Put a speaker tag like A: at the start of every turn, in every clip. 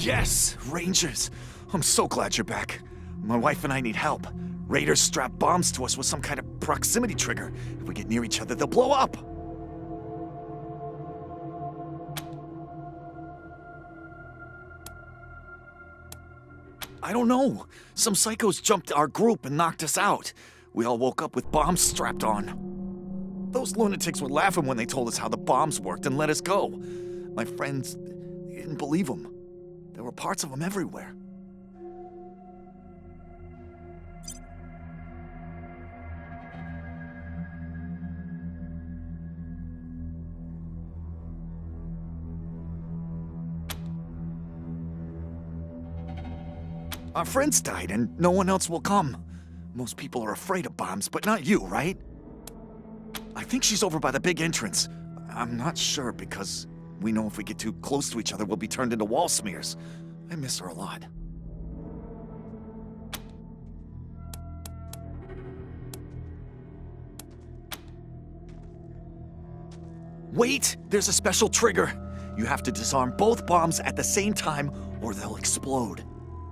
A: Yes, Rangers. I'm so glad you're back. My wife and I need help. Raiders strap bombs to us with some kind of proximity trigger. If we get near each other, they'll blow up. I don't know. Some psychos jumped our group and knocked us out. We all woke up with bombs strapped on. Those lunatics were laughing when they told us how the bombs worked and let us go. My friends didn't believe them. There were parts of them everywhere. Our friends died, and no one else will come. Most people are afraid of bombs, but not you, right? I think she's over by the big entrance. I'm not sure, because we know if we get too close to each other, we'll be turned into wall smears. I miss her a lot. Wait! There's a special trigger! You have to disarm both bombs at the same time, or they'll explode.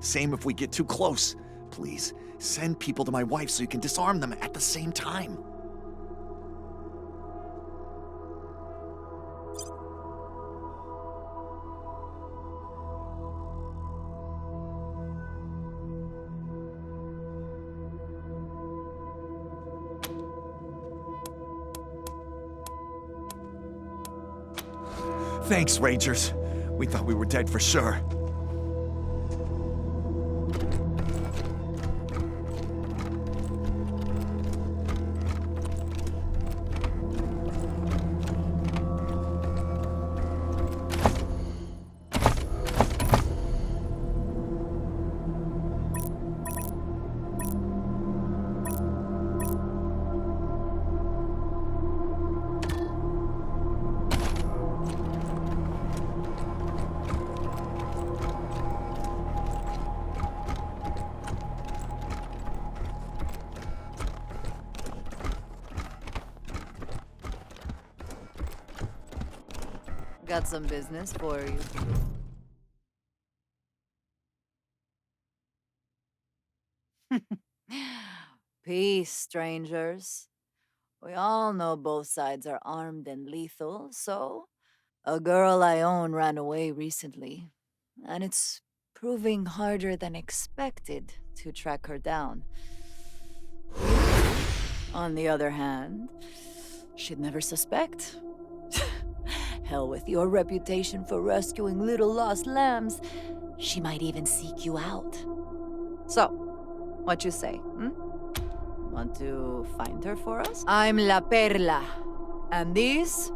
A: Same if we get too close. Please, send people to my wife so you can disarm them at the same time. Thanks, Rangers. We thought we were dead for sure.
B: Got some business for you. Peace, strangers. We all know both sides are armed and lethal, so a girl I own ran away recently, and it's proving harder than expected to track her down. On the other hand, she'd never suspect. Hell with your reputation for rescuing little lost lambs. She might even seek you out. So, what you say, Want to find her for us? I'm La Perla, and these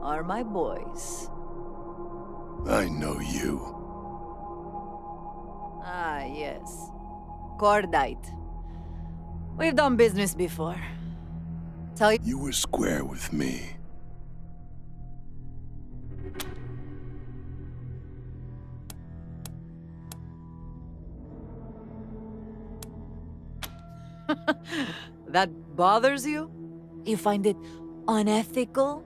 B: are my boys.
C: I know you.
B: Ah, yes. Cordite. We've done business before. Tell you...
C: You were square with me.
B: That bothers you? You find it unethical?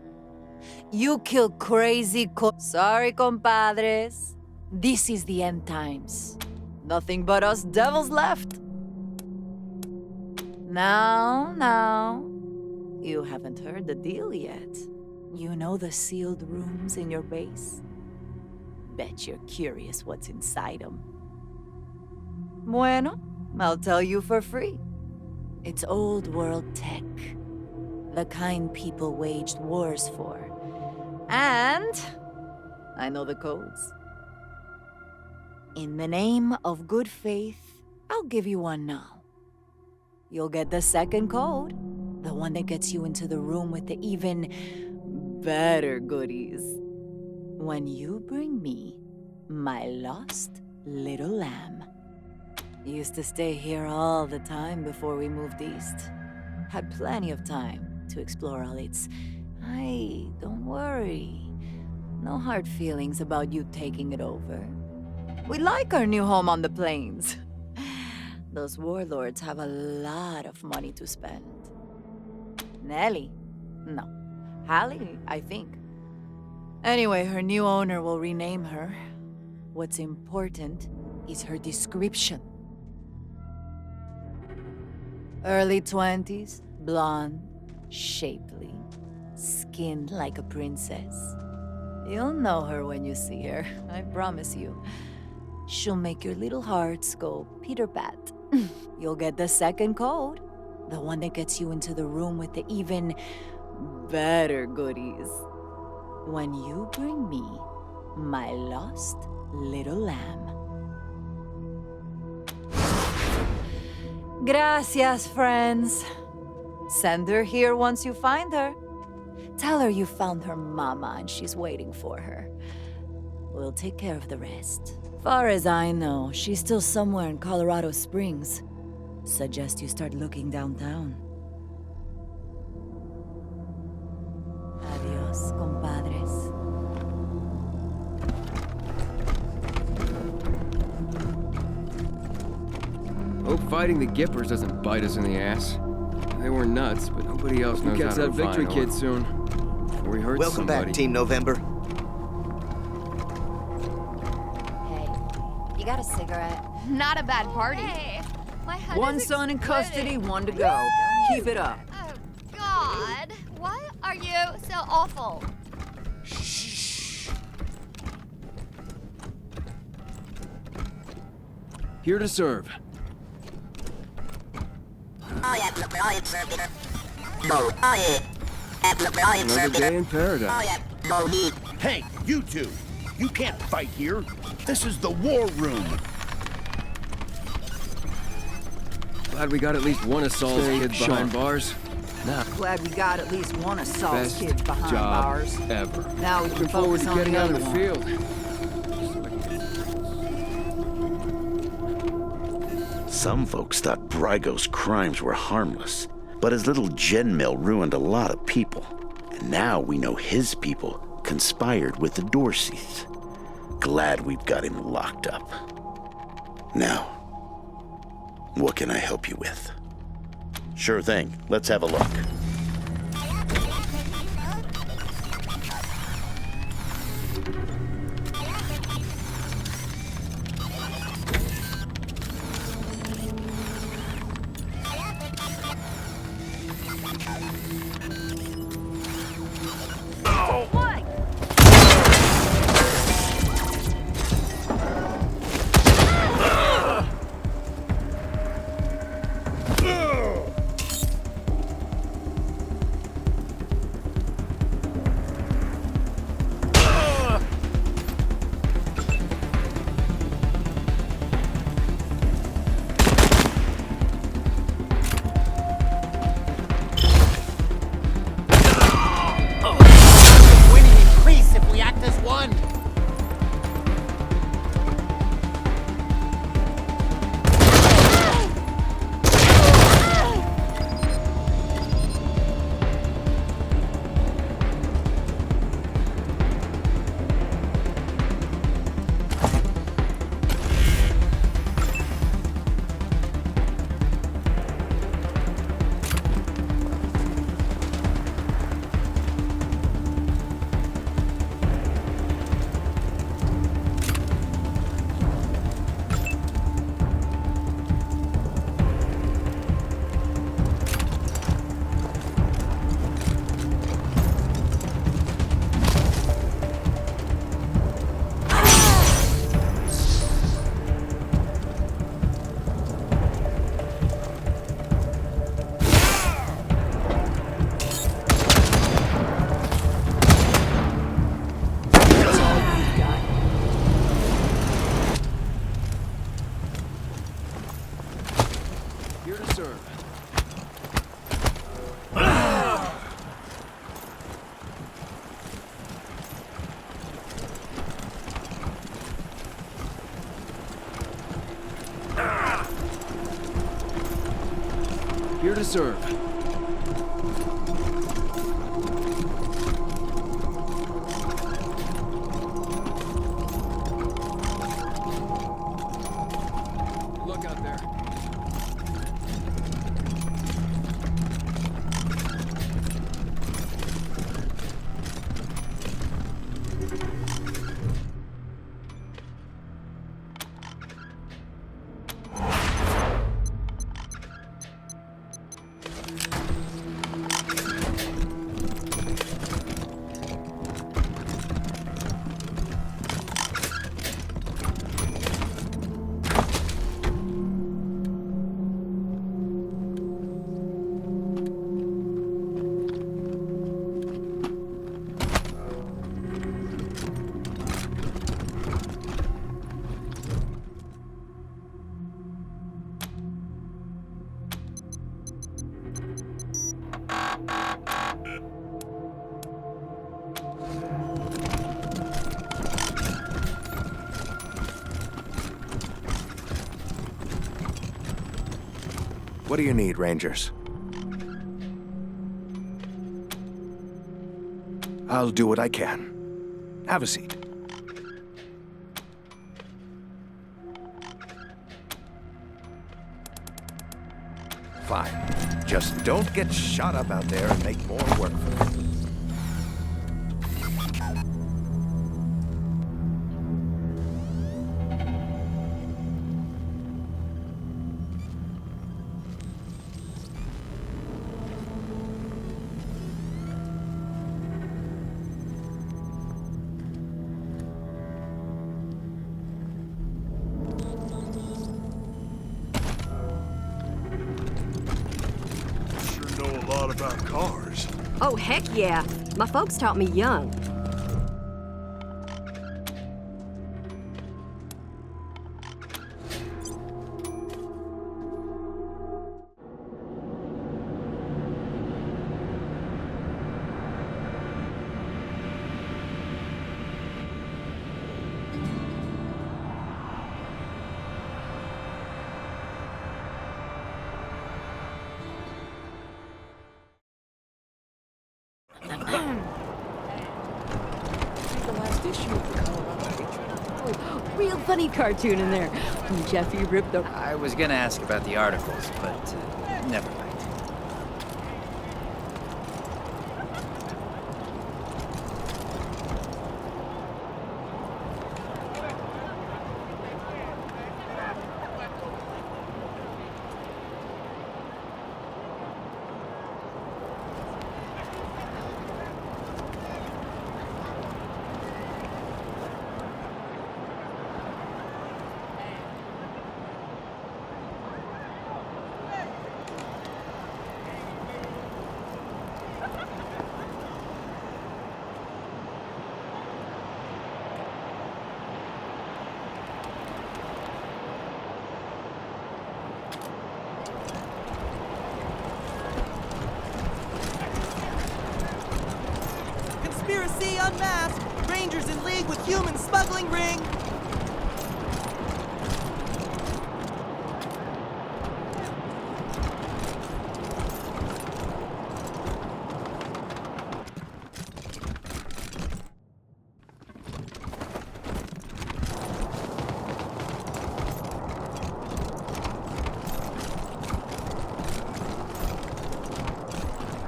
B: You kill crazy Sorry, compadres. This is the end times. Nothing but us devils left. Now. You haven't heard the deal yet. You know the sealed rooms in your base? Bet you're curious what's inside them. Bueno, I'll tell you for free. It's old world tech. The kind people waged wars for. And I know the codes. In the name of good faith, I'll give you one now. You'll get the second code, the one that gets you into the room with the even better goodies. When you bring me my lost little lamb. Used to stay here all the time before we moved east. Had plenty of time to explore all its... Hey, don't worry. No hard feelings about you taking it over. We like our new home on the plains. Those warlords have a lot of money to spend. Nelly? No. Hallie, I think. Anyway, her new owner will rename her. What's important is her description. Early 20s, blonde, shapely, skin like a princess. You'll know her when you see her, I promise you. She'll make your little hearts go Peter-pat. You'll get the second code, the one that gets you into the room with the even better goodies. When you bring me my lost little lamb. Gracias, friends. Send her here once you find her. Tell her you found her mama and she's waiting for her. We'll take care of the rest. Far as I know, she's still somewhere in Colorado Springs. Suggest you start looking downtown. Adios, compadres.
D: Hope fighting the Gippers doesn't bite us in the ass. They were nuts, but nobody else knows how to
E: that victory
D: refine
E: kid soon.
D: Before we hurt
F: Welcome
D: somebody.
F: back, Team November.
B: Hey, you got a cigarette?
G: Not a bad party.
H: Hey, my head
B: One
H: is
B: son in
H: exploding.
B: custody, one to go. Keep it up.
H: Oh, God. Why are you so awful?
E: Here to serve.
D: Another day in paradise.
I: Hey, you two! You can't fight here. This is the war room.
D: Glad we got at least one assault
E: Stay
D: kid
E: sharp.
D: behind bars. Nah,
B: Glad we got at least one assault
D: best
B: kid behind
D: job
B: bars.
D: ever.
B: Now we can
D: Looking forward
B: focus
D: to
B: on
D: getting
B: the
D: out
B: other
D: of the
B: one.
D: field.
I: Some folks thought Brygo's crimes were harmless, but his little gin mill ruined a lot of people. And now we know his people conspired with the Dorseys. Glad we've got him locked up. Now, what can I help you with? Sure thing. Let's have a look.
D: Here to serve. Here to serve. Look out there.
E: What do you need, Rangers? I'll do what I can. Have a seat. Fine. Just don't get shot up out there and make more work for me.
C: About cars.
F: Oh, heck yeah. My folks taught me young. Real funny cartoon in there. Jeffy ripped the...
G: I was gonna ask about the articles, but never mind.
J: Conspiracy unmasked! Rangers in league with human smuggling ring!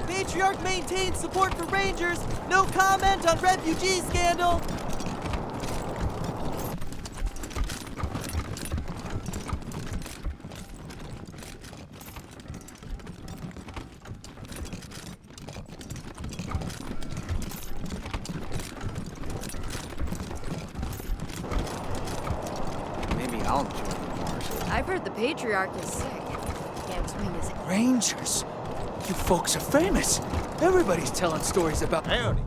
J: Patriarch maintains support for Rangers. No comment on refugee scandal.
G: Maybe I'll join the Mars.
B: I've heard the Patriarch is sick. Can't swing his...
K: Rangers! You folks are famous. Everybody's telling stories about... Howdy.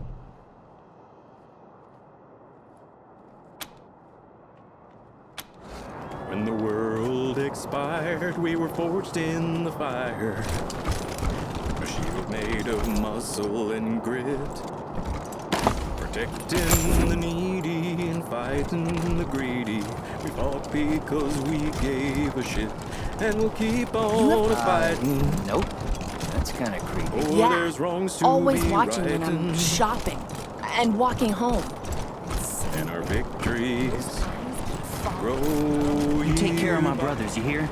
L: When the world expired, we were forged in the fire. A shield made of muscle and grit. Protecting the needy and fighting the greedy. We fought because we gave a shit. And we'll keep on fighting.
G: Nope. That's kind of creepy.
L: Oh,
F: Yeah,
L: there's wrongs to
F: always
L: be
F: watching when I'm
L: righting.
F: shopping and walking home.
L: And our victories grow.
M: You take care of my brothers, you hear?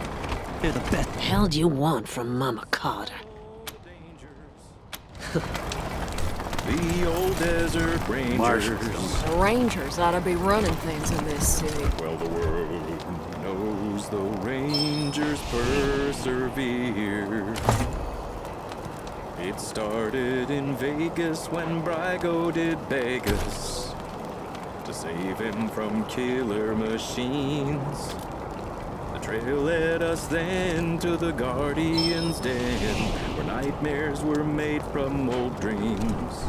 M: They're the best.
F: What the hell do you want from Mama Carter?
L: The old desert rangers.
F: The Rangers ought to be running things in this city.
L: Well, the world knows the Rangers persevere. It started in Vegas when Brygo did beg us to save him from killer machines. The trail led us then to the Guardian's Den, where nightmares were made from old dreams.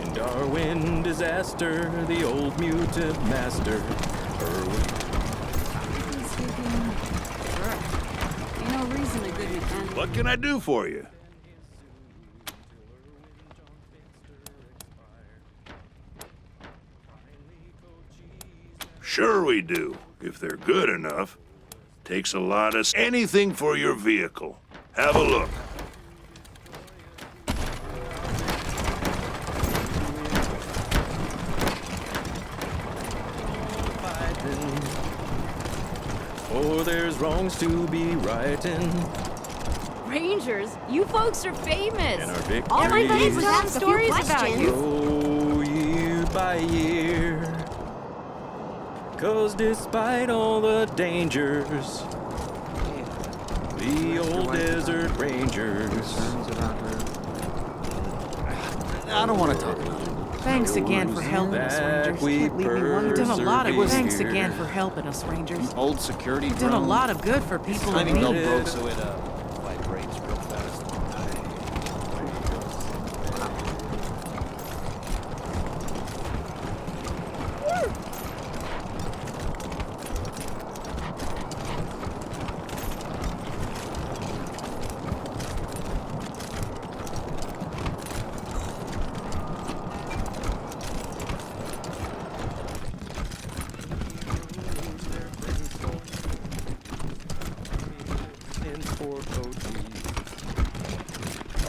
L: In Darwin disaster, the old mutant master,
C: What can I do for you? Sure we do, if they're good enough. Takes a lot of anything for your vehicle. Have a look.
L: Oh, there's wrongs to be righting.
F: Rangers, you folks are famous.
L: And our victories
F: All my neighbors have stories about you.
L: grow year by year. 'Cause despite all the dangers, the old desert rangers.
K: I don't want to talk about it.
J: Thanks again for helping us, Rangers.
L: Can't leave me one.
J: You've done a lot of thanks
L: persevere.
J: again for helping us, Rangers.
K: Old security
J: You've done a
K: drone.
J: lot of good for people in
K: Tiny belt
J: need.
K: broke, so it vibrates real fast.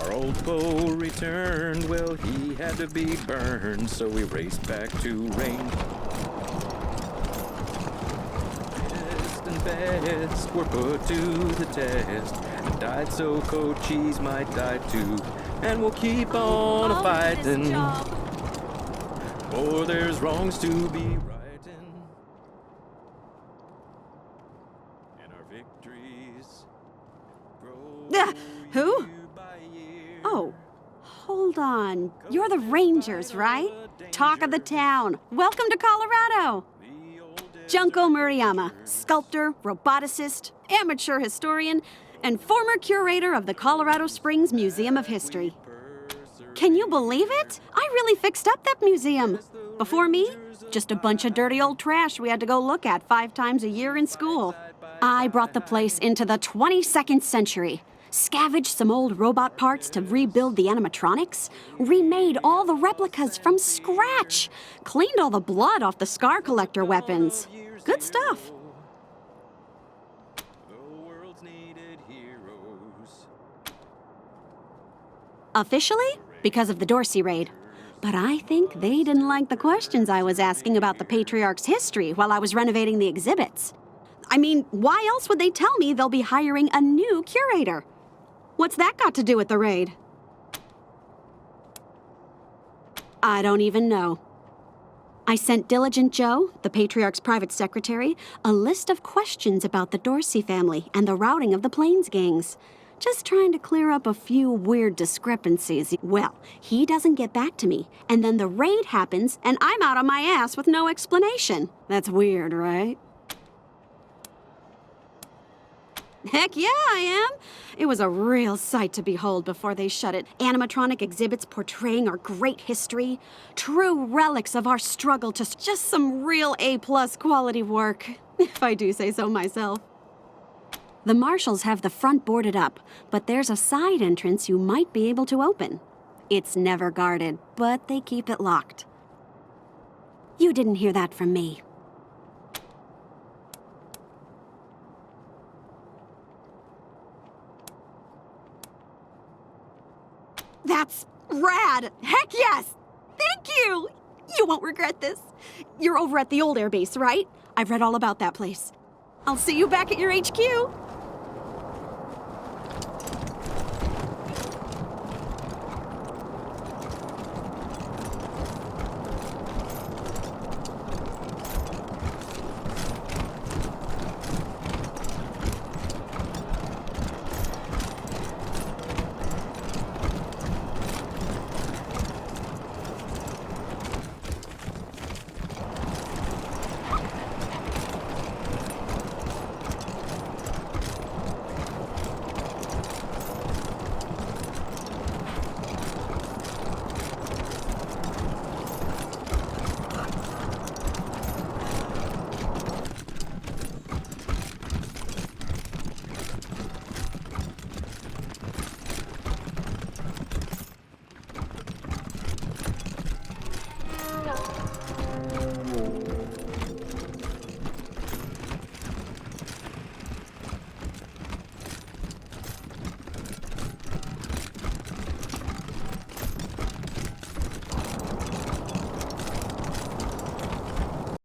L: Our old foe returned, well, he had to be burned, so we raced back to rain. Best and best were put to the test, and died so Cochise might die too, and we'll keep on a-fighting, for there's wrongs to be righting, and our victories grow.
N: Who? Oh, hold on. You're the Rangers, right? Talk of the town. Welcome to Colorado. Junko Murayama, sculptor, roboticist, amateur historian, and former curator of the Colorado Springs Museum of History. Can you believe it? I really fixed up that museum. Before me, just a bunch of dirty old trash we had to go look at 5 times a year in school. I brought the place into the 22nd century. Scavenged some old robot parts to rebuild the animatronics, remade all the replicas from scratch, cleaned all the blood off the scar collector weapons. Good stuff. Officially, because of the Dorsey raid. But I think they didn't like the questions I was asking about the Patriarch's history while I was renovating the exhibits. I mean, why else would they tell me they'll be hiring a new curator? What's that got to do with the raid? I don't even know. I sent Diligent Joe, the Patriarch's private secretary, a list of questions about the Dorsey family and the routing of the Plains gangs. Just trying to clear up a few weird discrepancies. Well, he doesn't get back to me, and then the raid happens, and I'm out on my ass with no explanation. That's weird, right? Heck yeah, I am. It was a real sight to behold before they shut it. Animatronic exhibits portraying our great history. True relics of our struggle to just some real A+ quality work, if I do say so myself. The marshals have the front boarded up, but there's a side entrance you might be able to open. It's never guarded, but they keep it locked. You didn't hear that from me. That's rad! Heck yes! Thank you! You won't regret this. You're over at the old airbase, right? I've read all about that place. I'll see you back at your HQ.